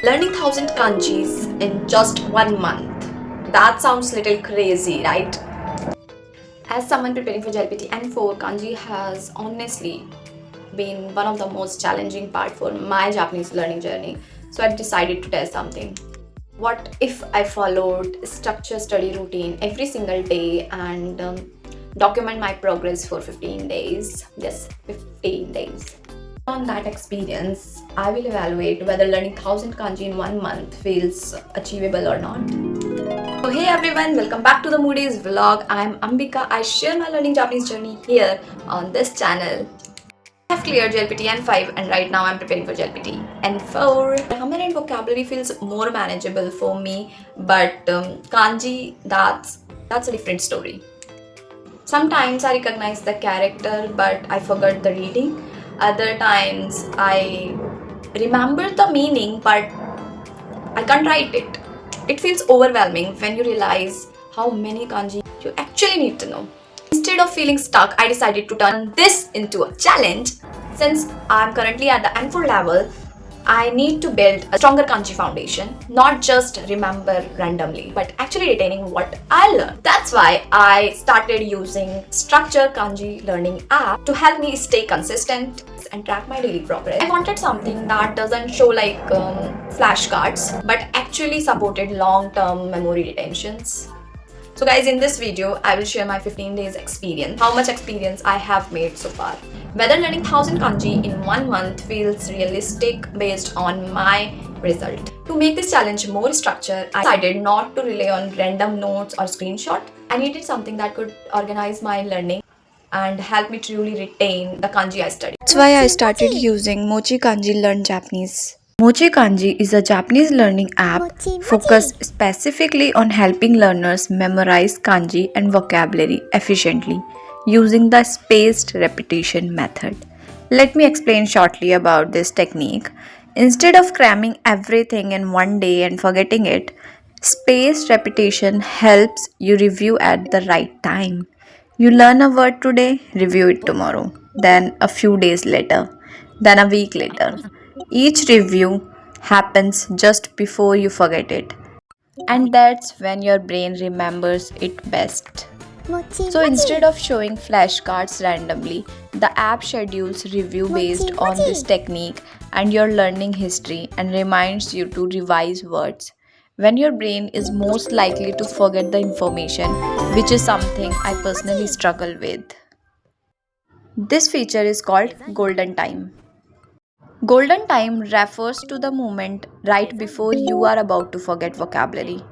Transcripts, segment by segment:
Learning 1000 kanjis in just 1 month. That sounds little crazy, right? As someone preparing for JLPT N4, kanji has honestly been one of the most challenging part for my Japanese learning journey. So I decided to test something. What if I followed a structured study routine every single day and document my progress for 15 days? Yes, 15 days. On that experience, I will evaluate whether learning 1000 kanji in 1 month feels achievable or not. So hey everyone, welcome back to the Moody's vlog. I'm Ambika. I share my learning Japanese journey here on this channel. I have cleared JLPT N5 and right now I'm preparing for JLPT N4. Grammar and vocabulary feels more manageable for me, but kanji, that's a different story. Sometimes I recognize the character but I forgot the reading. Other times I remember the meaning but I can't write it. It feels overwhelming when you realize how many kanji you actually need to know. Instead of feeling stuck, I decided to turn this into a challenge. Since I'm currently at the N4 level, I need to build a stronger kanji foundation, not just remember randomly, but actually retaining what I learned. That's why I started using structured kanji learning app to help me stay consistent and track my daily progress. I wanted something that doesn't show like flashcards, but actually supported long-term memory retentions. So guys, in this video, I will share my 15 days experience, how much experience I have made so far. Whether learning 1000 kanji in 1 month feels realistic based on my result. To make this challenge more structured, I decided not to rely on random notes or screenshot. I needed something that could organize my learning and help me truly retain the kanji I studied. That's why I started using MochiKanji Learn Japanese. MochiKanji is a Japanese learning app focused specifically on helping learners memorize kanji and vocabulary efficiently using the spaced repetition method. Let me explain shortly about this technique. Instead of cramming everything in one day and forgetting it, spaced repetition helps you review at the right time. You learn a word today, review it tomorrow, then a few days later, then a week later. Each review happens just before you forget it, and that's when your brain remembers it best. So instead of showing flashcards randomly, the app schedules review based on this technique and your learning history and reminds you to revise words when your brain is most likely to forget the information, which is something I personally struggle with. This feature is called golden time. Golden time refers to the moment right before you are about to forget vocabulary.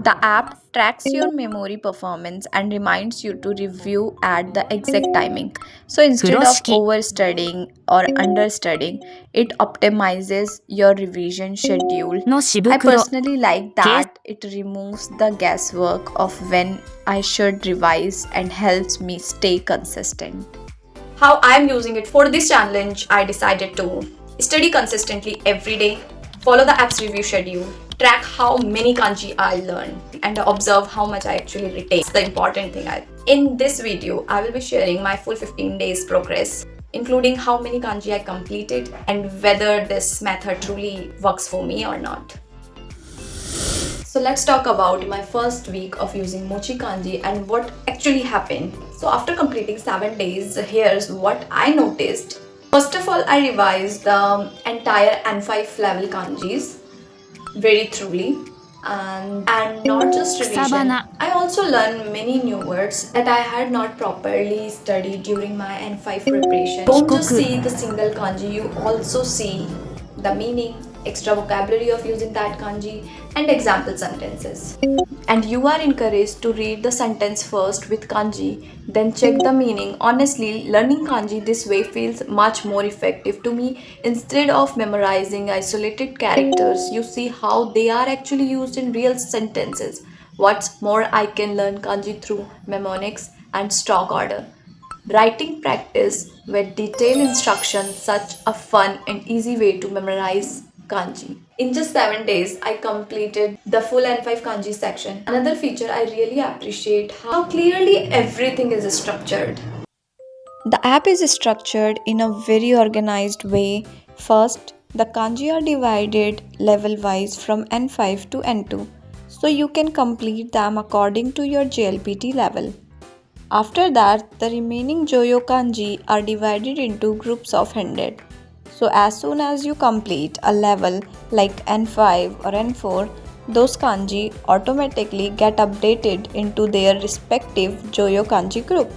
The app tracks your memory performance and reminds you to review at the exact timing. So instead of overstudying or understudying, it optimizes your revision schedule. I personally like that it removes the guesswork of when I should revise and helps me stay consistent. How I'm using it for this challenge, I decided to study consistently every day, follow the app's review schedule, track how many kanji I learn, and observe how much I actually retain. It's the important thing. In this video, I will be sharing my full 15 days progress, including how many kanji I completed and whether this method truly works for me or not. So let's talk about my first week of using MochiKanji and what actually happened. So after completing 7 days, here's what I noticed. First of all, I revised the entire N5 level kanjis very truly and not just revision. I also learned many new words that I had not properly studied during my N5 preparation. Don't just see the single kanji, you also see the meaning, extra vocabulary of using that kanji, and example sentences. And you are encouraged to read the sentence first with kanji, then check the meaning. Honestly, learning kanji this way feels much more effective to me. Instead of memorizing isolated characters, you see how they are actually used in real sentences. What's more, I can learn kanji through mnemonics and stock order. Writing practice with detailed instructions such a fun and easy way to memorize kanji. In just 7 days, I completed the full N5 kanji section. Another feature I really appreciate how clearly everything is structured. The app is structured in a very organized way. First, the kanji are divided level wise from N5 to N2, so you can complete them according to your JLPT level. After that, the remaining Joyo kanji are divided into groups of 100. So as soon as you complete a level like N5 or N4, those kanji automatically get updated into their respective Joyo kanji group.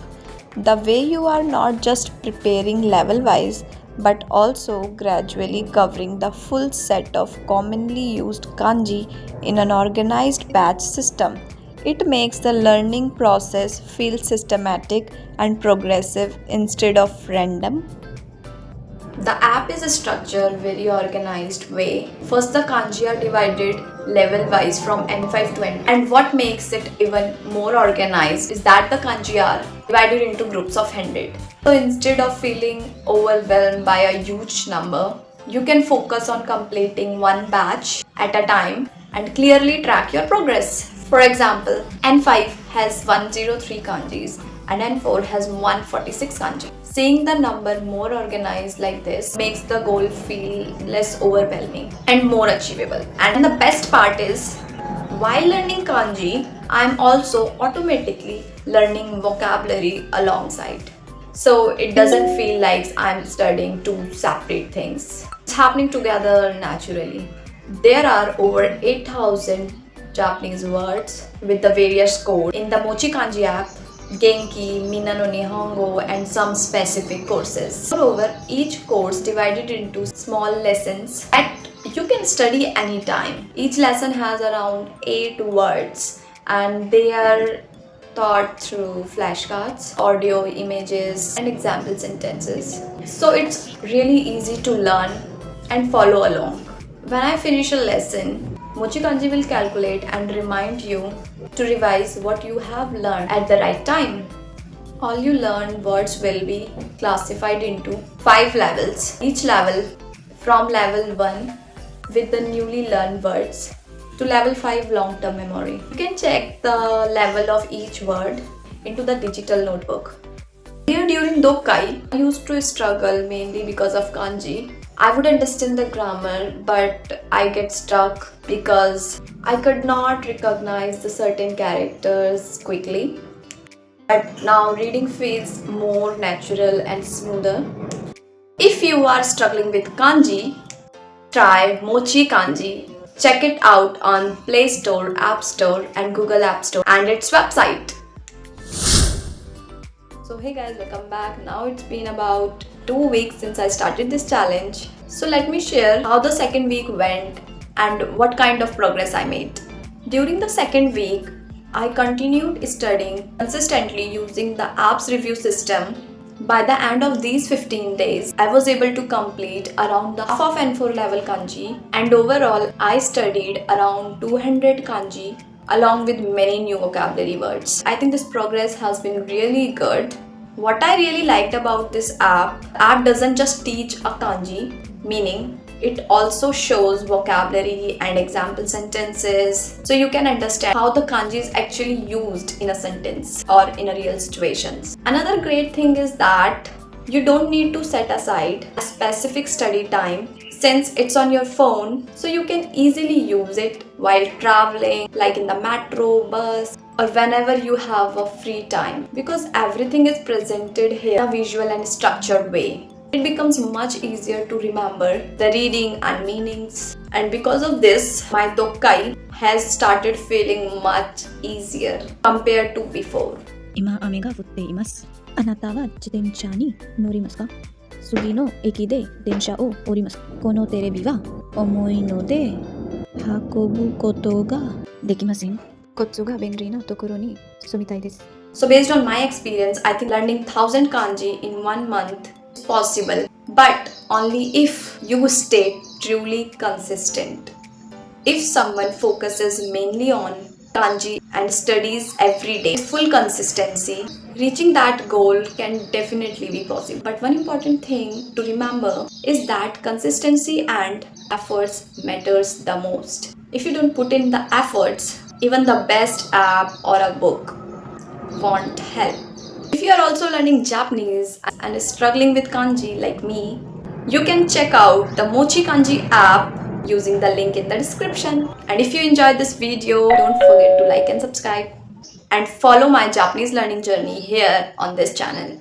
The way you are not just preparing level wise but also gradually covering the full set of commonly used kanji in an organized batch system. It makes the learning process feel systematic and progressive instead of random. The app is structured very organized way. First, the kanji are divided level wise from N5 to N. And what makes it even more organized is that the kanji are divided into groups of 100. So instead of feeling overwhelmed by a huge number, you can focus on completing one batch at a time and clearly track your progress. For example, N5 has 103 kanjis and N4 has 146 kanji. Seeing the number more organized like this makes the goal feel less overwhelming and more achievable. And the best part is, while learning kanji, I'm also automatically learning vocabulary alongside. So it doesn't feel like I'm studying two separate things. It's happening together naturally. There are over 8,000 Japanese words with the various codes in the MochiKanji app, Genki, Minna no Nihongo, and some specific courses. Moreover, each course divided into small lessons that you can study anytime. Each lesson has around 8 words and they are taught through flashcards, audio, images, and example sentences. So it's really easy to learn and follow along. When I finish a lesson, MochiKanji will calculate and remind you to revise what you have learned at the right time. All you learned words will be classified into 5 levels. Each level from level 1 with the newly learned words to level 5 long-term memory. You can check the level of each word into the digital notebook. Here during Dokkai, I used to struggle mainly because of kanji. I would understand the grammar, but I get stuck because I could not recognize the certain characters quickly. But now reading feels more natural and smoother. If you are struggling with kanji, try MochiKanji. Check it out on Play Store, App Store, and Google App Store and its website. So hey guys, welcome back. Now it's been about 2 weeks since I started this challenge. So let me share how the second week went and what kind of progress I made. During the second week, I continued studying consistently using the app's review system. By the end of these 15 days, I was able to complete around the half of N4 level kanji, and overall I studied around 200 kanji along with many new vocabulary words. I think this progress has been really good. What I really liked about this app doesn't just teach a kanji meaning, it also shows vocabulary and example sentences so you can understand how the kanji is actually used in a sentence or in a real situations. Another great thing is that you don't need to set aside a specific study time since it's on your phone, so you can easily use it while traveling, like in the metro, bus, or whenever you have a free time, because everything is presented here in a visual and structured way. It becomes much easier to remember the reading and meanings, and because of this, my Dokkai has started feeling much easier compared to before. 今雨が降っています。あなたは自転車に乗りますか？次の駅で電車を降ります。このテレビは重いので運ぶことができません。コツが便利なところに住みたいです。So based on my experience, I think learning 1000 kanji in 1 month is possible, but only if you stay truly consistent. If someone focuses mainly on kanji and studies every day with full consistency, reaching that goal can definitely be possible. But one important thing to remember is that consistency and efforts matters the most. If you don't put in the efforts, even the best app or a book won't help. If you are also learning Japanese and struggling with kanji like me, You can check out the MochiKanji app using the link in the description. And if you enjoyed this video, don't forget to like and subscribe and follow my Japanese learning journey here on this channel.